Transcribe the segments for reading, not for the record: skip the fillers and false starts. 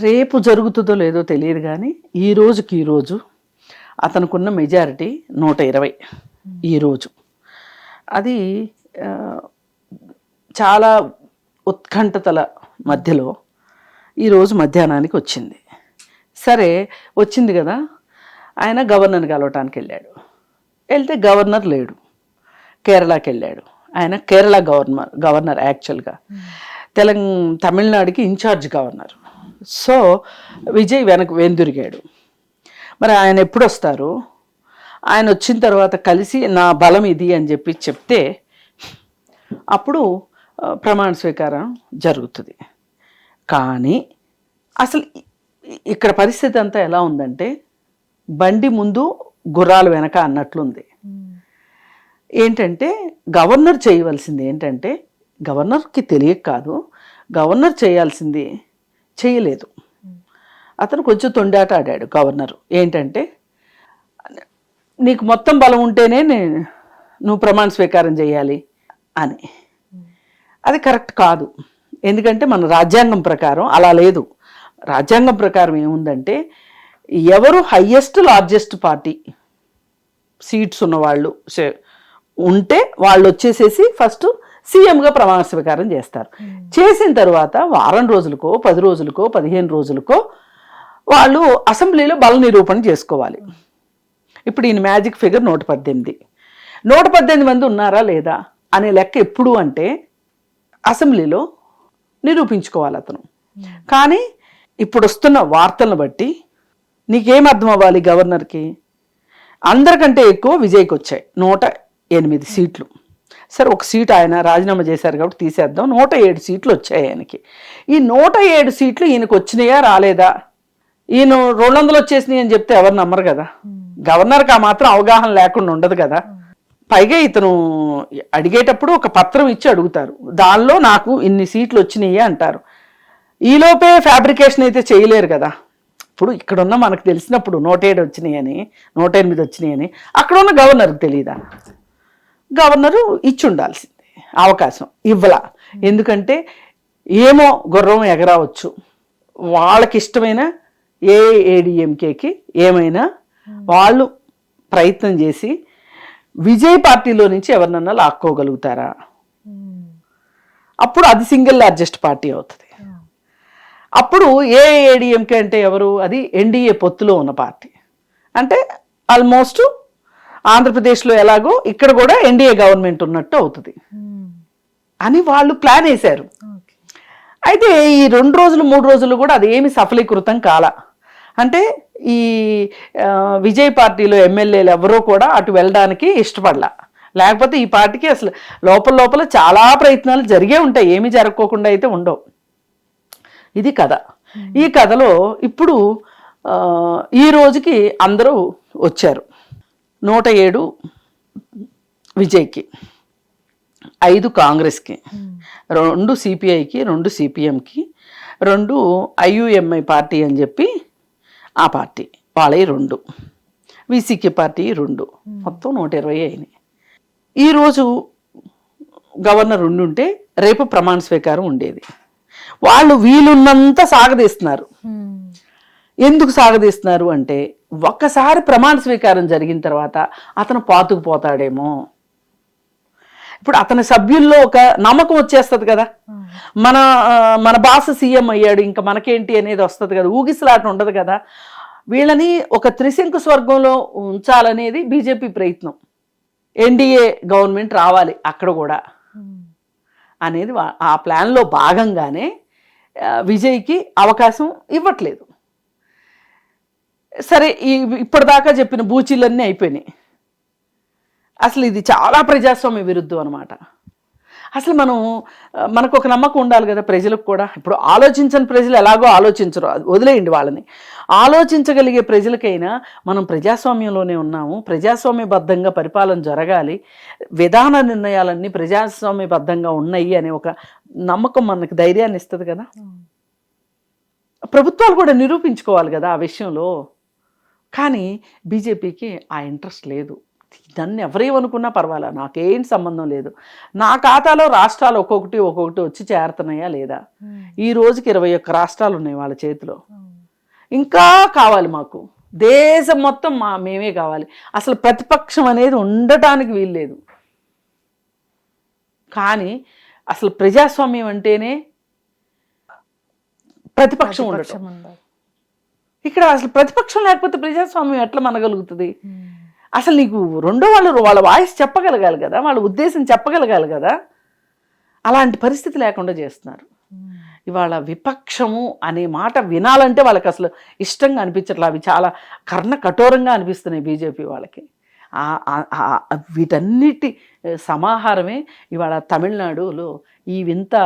రేపు జరుగుతుందో లేదో తెలియదు కానీ ఈ రోజు అతనుకున్న మెజారిటీ 120 ఈరోజు. అది చాలా ఉత్కంఠతల మధ్యలో ఈరోజు మధ్యాహ్నానికి వచ్చింది. సరే వచ్చింది కదా, ఆయన గవర్నర్ని కలవటానికి వెళ్ళాడు. వెళ్తే గవర్నర్ లేడు, కేరళకి వెళ్ళాడు. ఆయన కేరళ గవర్నర్ యాక్చువల్గా తమిళనాడుకి ఇన్ఛార్జ్ గవర్నర్. సో విజయ్ వెనుదిరిగాడు. మరి ఆయన ఎప్పుడు వస్తారు? ఆయన వచ్చిన తర్వాత కలిసి నా బలం ఇది అని చెప్తే అప్పుడు ప్రమాణ స్వీకారం జరుగుతుంది. కానీ అసలు ఇక్కడ పరిస్థితి అంతా ఎలా ఉందంటే బండి ముందు గుర్రాలు వెనక అన్నట్లుంది. ఏంటంటే గవర్నర్ చేయవలసింది ఏంటంటే, గవర్నర్కి తెలియక కాదు, గవర్నర్ చేయాల్సింది చేయలేదు. అతను కొంచెం తొండాట ఆడాడు గవర్నరు. ఏంటంటే నీకు మొత్తం బలం ఉంటేనే నువ్వు ప్రమాణ స్వీకారం చేయాలి అని. అది కరెక్ట్ కాదు. ఎందుకంటే మన రాజ్యాంగం ప్రకారం అలా లేదు. రాజ్యాంగం ప్రకారం ఏముందంటే ఎవరు హయ్యెస్ట్ లార్జెస్ట్ పార్టీ సీట్స్ ఉన్నవాళ్ళు ఉంటే వాళ్ళు వచ్చేసేసి ఫస్ట్ సీఎంగా ప్రమాణ స్వీకారం చేస్తారు. చేసిన తర్వాత వారం రోజులకో 10 రోజులకో 15 రోజులకో వాళ్ళు అసెంబ్లీలో బల నిరూపణ చేసుకోవాలి. ఇప్పుడు ఈయన మ్యాజిక్ ఫిగర్ 118 మంది ఉన్నారా లేదా అనే లెక్క ఎప్పుడు అంటే అసెంబ్లీలో నిరూపించుకోవాలి అతను. కానీ ఇప్పుడు వస్తున్న వార్తలను బట్టి నీకేం అర్థం అవ్వాలి, గవర్నర్కి అందరికంటే ఎక్కువ విజయ్కి వచ్చాయి 108 సీట్లు. సరే ఒక సీటు ఆయన రాజీనామా చేశారు కాబట్టి తీసేద్దాం, 107 సీట్లు వచ్చాయి ఆయనకి. ఈ 107 సీట్లు ఈయనకు వచ్చినాయా రాలేదా, ఈయన 200 వచ్చేసినాయి అని చెప్తే ఎవరు నమ్మరు కదా. గవర్నర్కి ఆ మాత్రం అవగాహన లేకుండా ఉండదు కదా. పైగా ఇతను అడిగేటప్పుడు ఒక పత్రం ఇచ్చి అడుగుతారు, దానిలో నాకు ఇన్ని సీట్లు వచ్చినాయి అంటారు. ఈలోపే ఫ్యాబ్రికేషన్ అయితే చేయలేరు కదా. ఇప్పుడు ఇక్కడున్న మనకు తెలిసినప్పుడు 107 వచ్చినాయని 108 వచ్చినాయని అక్కడ ఉన్న గవర్నర్కి తెలియదా? గవర్నరు ఇచ్చి ఉండాల్సింది, అవకాశం ఇవ్వలా. ఎందుకంటే ఏమో గుర్రం ఎగరావచ్చు, వాళ్ళకి ఇష్టమైన ఏఐఏడిఎంకేకి ఏమైనా వాళ్ళు ప్రయత్నం చేసి విజయ్ పార్టీలో నుంచి ఎవరినన్నా లాక్కోగలుగుతారా? అప్పుడు అది సింగిల్ లార్జెస్ట్ పార్టీ అవుతుంది. అప్పుడు ఏఐఏడిఎంకే అంటే ఎవరు? అది ఎన్డీఏ పొత్తులో ఉన్న పార్టీ. అంటే ఆల్మోస్ట్ ఆంధ్రప్రదేశ్లో ఎలాగో ఇక్కడ కూడా ఎన్డీఏ గవర్నమెంట్ ఉన్నట్టు అవుతుంది అని వాళ్ళు ప్లాన్ వేశారు. అయితే ఈ 2 రోజులు 3 రోజులు కూడా అదేమి సఫలీకృతం కాల. అంటే ఈ విజయ్ పార్టీలో ఎమ్మెల్యేలు ఎవరో కూడా అటు వెళ్ళడానికి ఇష్టపడలా. లేకపోతే ఈ పార్టీకి అసలు లోపల చాలా ప్రయత్నాలు జరిగే ఉంటాయి, ఏమీ జరగకోకుండా అయితే ఉండవు. ఇది కథ. ఈ కథలో ఇప్పుడు ఈ రోజుకి అందరూ వచ్చారు. 107 విజయ్కి, 5 కాంగ్రెస్కి, 2 సిపిఐకి, 2 సిపిఎంకి, 2 ఐయుఎంఐ పార్టీ అని చెప్పి ఆ పార్టీ వాళ్ళవి 2, విసికే పార్టీ 2, మొత్తం 120 అయినాయి. ఈరోజు గవర్నర్ ఉండుంటే రేపు ప్రమాణ స్వీకారం ఉండేది. వాళ్ళు వీలున్నంత సాగదీస్తున్నారు. ఎందుకు సాగదీస్తున్నారు అంటే ఒక్కసారి ప్రమాణ స్వీకారం జరిగిన తర్వాత అతను పాతుకుపోతాడేమో. ఇప్పుడు అతని సభ్యుల్లో ఒక నమ్మకం వచ్చేస్తుంది కదా, మన బాస్ సీఎం అయ్యాడు ఇంకా మనకేంటి అనేది వస్తుంది కదా, ఊగిసలాట ఉండదు కదా. వీళ్ళని ఒక త్రిశంకు స్వర్గంలో ఉంచాలనేది బీజేపీ ప్రయత్నం. ఎన్డీఏ గవర్నమెంట్ రావాలి అక్కడ కూడా అనేది ఆ ప్లాన్లో భాగంగానే విజయ్కి అవకాశం ఇవ్వట్లేదు. సరే ఇప్పటిదాకా చెప్పిన బూచీలన్నీ అయిపోయినాయి. అసలు ఇది చాలా ప్రజాస్వామ్య విరుద్ధం అనమాట. అసలు మనకు ఒక నమ్మకం ఉండాలి కదా ప్రజలకు కూడా. ఇప్పుడు ఆలోచించని ప్రజలు ఎలాగో ఆలోచించరు, వదిలేయండి వాళ్ళని. ఆలోచించగలిగే ప్రజలకైనా మనం ప్రజాస్వామ్యంలోనే ఉన్నాము, ప్రజాస్వామ్యబద్ధంగా పరిపాలన జరగాలి, విధాన నిర్ణయాలన్నీ ప్రజాస్వామ్యబద్ధంగా ఉన్నాయి అనే ఒక నమ్మకం మనకు ధైర్యాన్ని ఇస్తుంది కదా. ప్రభుత్వాలు కూడా నిరూపించుకోవాలి కదా ఆ విషయంలో. కానీ బీజేపీకి ఆ ఇంట్రెస్ట్ లేదు. నన్ను ఎవరేమనుకున్నా పర్వాలా, నాకేం సంబంధం లేదు. నా ఖాతాలో రాష్ట్రాలు ఒక్కొక్కటి వచ్చి చేరుతున్నాయా లేదా? ఈ రోజుకి 21 రాష్ట్రాలు ఉన్నాయి వాళ్ళ చేతిలో. ఇంకా కావాలి మాకు, దేశం మొత్తం మేమే కావాలి. అసలు ప్రతిపక్షం అనేది ఉండటానికి వీల్లేదు. కానీ అసలు ప్రజాస్వామ్యం అంటేనే ప్రతిపక్షం ఉండటం. ఇక్కడ అసలు ప్రతిపక్షం లేకపోతే ప్రజాస్వామ్యం ఎట్లా మనగలుగుతుంది? అసలు నీకు రెండో వాళ్ళ వాయిస్ చెప్పగలగాలి కదా, వాళ్ళ ఉద్దేశం చెప్పగలగాలి కదా. అలాంటి పరిస్థితి లేకుండా చేస్తున్నారు. ఇవాళ విపక్షము అనే మాట వినాలంటే వాళ్ళకి అసలు ఇష్టంగా అనిపించట్లా. అవి చాలా కర్ణ కఠోరంగా అనిపిస్తున్నాయి బీజేపీ వాళ్ళకి. వీటన్నిటి సమాహారమే ఇవాళ తమిళనాడులో ఈ వింత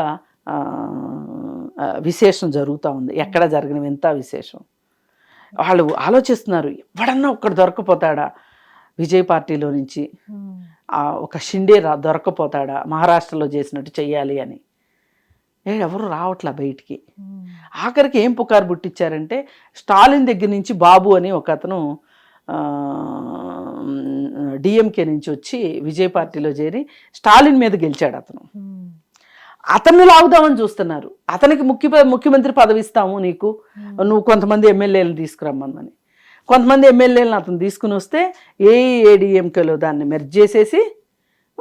విశేషం జరుగుతూ ఉంది. ఎక్కడ జరిగిన వింత విశేషం. వాళ్ళు ఆలోచిస్తున్నారు, ఎవడన్నా ఒక్కడు దొరకపోతాడా విజయ్ పార్టీలో నుంచి, ఒక షిండే దొరకపోతాడా మహారాష్ట్రలో చేసినట్టు చెయ్యాలి అని. ఎవరు రావట్లా బయటికి. ఆఖరికి ఏం పుకారు పుట్టించారంటే, స్టాలిన్ దగ్గర నుంచి బాబు అని ఒక అతను డిఎంకే నుంచి వచ్చి విజయ్ పార్టీలో చేరి స్టాలిన్ మీద గెలిచాడు. అతన్ని లాగుదామని చూస్తున్నారు. అతనికి ముఖ్యమంత్రి పదవి ఇస్తాము నీకు, నువ్వు కొంతమంది ఎమ్మెల్యేలను తీసుకురమ్మని. కొంతమంది ఎమ్మెల్యేలను అతను తీసుకుని వస్తే ఏఐఏడిఎంకేలో దాన్ని మెర్జ్ చేసేసి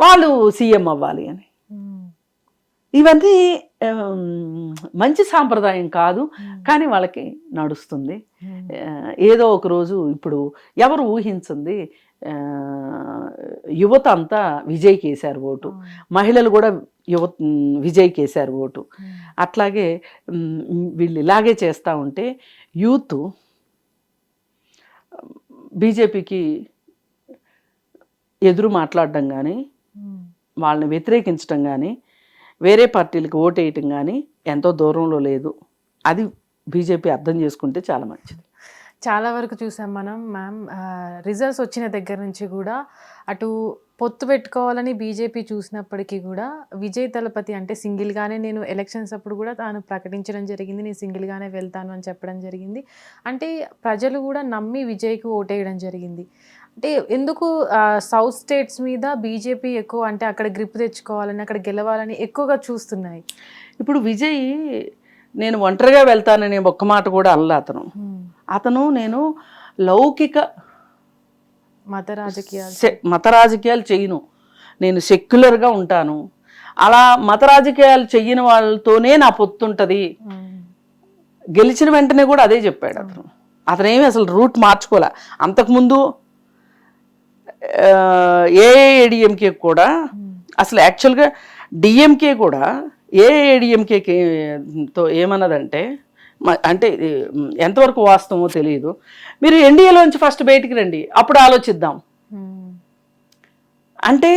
వాళ్ళు సీఎం అవ్వాలి అని. ఇవన్నీ మంచి సాంప్రదాయం కాదు, కానీ వాళ్ళకి నడుస్తుంది. ఏదో ఒక రోజు ఇప్పుడు ఎవరు ఊహించింది, యువత అంతా విజయ్కి వేశారు ఓటు, మహిళలు కూడా విజయ్కి వేశారు ఓటు. అట్లాగే వీళ్ళు ఇలాగే చేస్తూ ఉంటే యూత్ బీజేపీకి ఎదురు మాట్లాడడం కానీ, వాళ్ళని వ్యతిరేకించడం కానీ, వేరే పార్టీలకు ఓటేయటం కానీ ఎంతో దూరంలో లేదు. అది బీజేపీ అర్థం చేసుకుంటే చాలా మంచిది. చాలా వరకు చూసాం మనం మ్యామ్, రిజల్ట్స్ వచ్చిన దగ్గర నుంచి కూడా అటు పొత్తు పెట్టుకోవాలని బీజేపీ చూసినప్పటికీ కూడా విజయ్ దళపతి అంటే సింగిల్గానే, నేను ఎలక్షన్స్ అప్పుడు కూడా తాను ప్రకటించడం జరిగింది, నేను సింగిల్గానే వెళ్తాను అని చెప్పడం జరిగింది. అంటే ప్రజలు కూడా నమ్మి విజయ్కి ఓటేయడం జరిగింది. అంటే ఎందుకు సౌత్ స్టేట్స్ మీద బీజేపీ ఎక్కువ, అంటే అక్కడ గ్రిప్ తెచ్చుకోవాలని, అక్కడ గెలవాలని ఎక్కువగా చూస్తున్నాయి. ఇప్పుడు విజయ్ నేను ఒంటరిగా వెళ్తానని ఒక్క మాట కూడా అల్లా అతను నేను లౌకిక మత రాజకీయాలు చేయను, నేను సెక్యులర్గా ఉంటాను, అలా మత రాజకీయాలు చెయ్యని వాళ్ళతోనే నా పొత్తుంటది. గెలిచిన వెంటనే కూడా అదే చెప్పాడు అతనేమి అసలు రూట్ మార్చుకోలే. అంతకుముందు ఏఐఏడిఎంకే కూడా అసలు యాక్చువల్గా డిఎంకే కూడా ఏఐఏడిఎంకేతో ఏమన్నదంటే, అంటే ఎంతవరకు వాస్తవమో తెలియదు, మీరు ఎన్డీఏలోంచి ఫస్ట్ బయటికి రండి, అప్పుడు ఆలోచిద్దాం. అంటే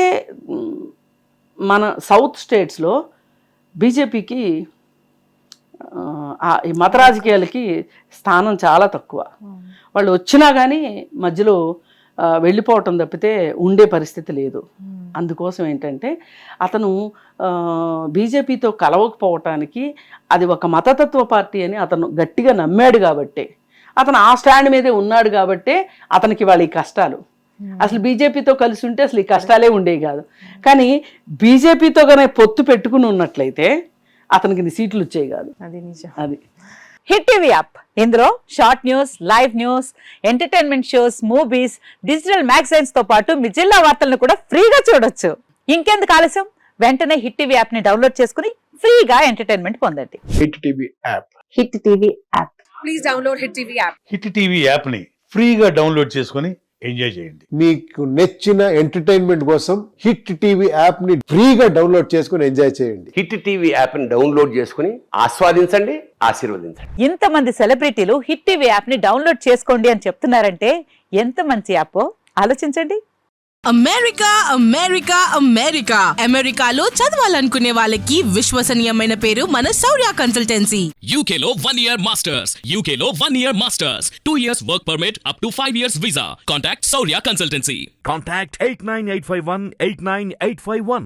మన సౌత్ స్టేట్స్లో బీజేపీకి ఈ మత రాజకీయాలకి స్థానం చాలా తక్కువ. వాళ్ళు వచ్చినా కానీ మధ్యలో వెళ్ళిపోవటం తప్పితే ఉండే పరిస్థితి లేదు. అందుకోసం ఏంటంటే అతను బీజేపీతో కలవకపోవటానికి, అది ఒక మతతత్వ పార్టీ అని అతను గట్టిగా నమ్మాడు కాబట్టే, అతను ఆ స్టాండ్ మీదే ఉన్నాడు కాబట్టే అతనికి వాళ్ళ ఈ కష్టాలు. అసలు బీజేపీతో కలిసి ఉంటే అసలు ఈ కష్టాలే ఉండేవి కాదు. కానీ బీజేపీతో కానీ పొత్తు పెట్టుకుని ఉన్నట్లయితే అతనికి సీట్లు వచ్చేవి కాదు. అది నిజం. అది హిట్ టీవీ యాప్, ఇందులో short news, live news, entertainment shows, movies, digital magazines తో పాటు మీ జిల్లా వార్తలను కూడా ఫ్రీగా చూడొచ్చు. ఇంకెందుకు ఆలస్యం, వెంటనే హిట్ టీవీ యాప్ ని డౌన్లోడ్ చేసుకుని ఫ్రీగా ఎంటర్టైన్మెంట్ పొందండి. Hit TV app. Hit TV app. Please download hit TV app. Hit TV app ని ఫ్రీగా డౌన్లోడ్ చేసుకుని ఎంజాయ్ చేయండి. మీకు నచ్చిన ఎంటర్టైన్మెంట్ కోసం హిట్ టీవీ యాప్ ని ఫ్రీగా డౌన్లోడ్ చేసుకుని ఎంజాయ్ చేయండి. హిట్ టీవీ యాప్ ని డౌన్లోడ్ చేసుకుని ఆస్వాదించండి, ఆశీర్వదించండి. ఇంతమంది సెలబ్రిటీలు హిట్ టీవీ యాప్ ని డౌన్లోడ్ చేసుకోండి అని చెప్తున్నారంటే ఎంత మంచి యాప్ ఆలోచించండి. అమెరికా అమెరికా అమెరికా అమెరికాలో చదవాలనుకునే వాళ్ళకి విశ్వసనీయమైన పేరు మన శౌర్య కన్సల్టెన్సీ. UK లో 1 year masters, UK లో 1 year masters, 2 years work permit up to 5 years visa. Contact Saurya Consultancy. Contact 89851 89851.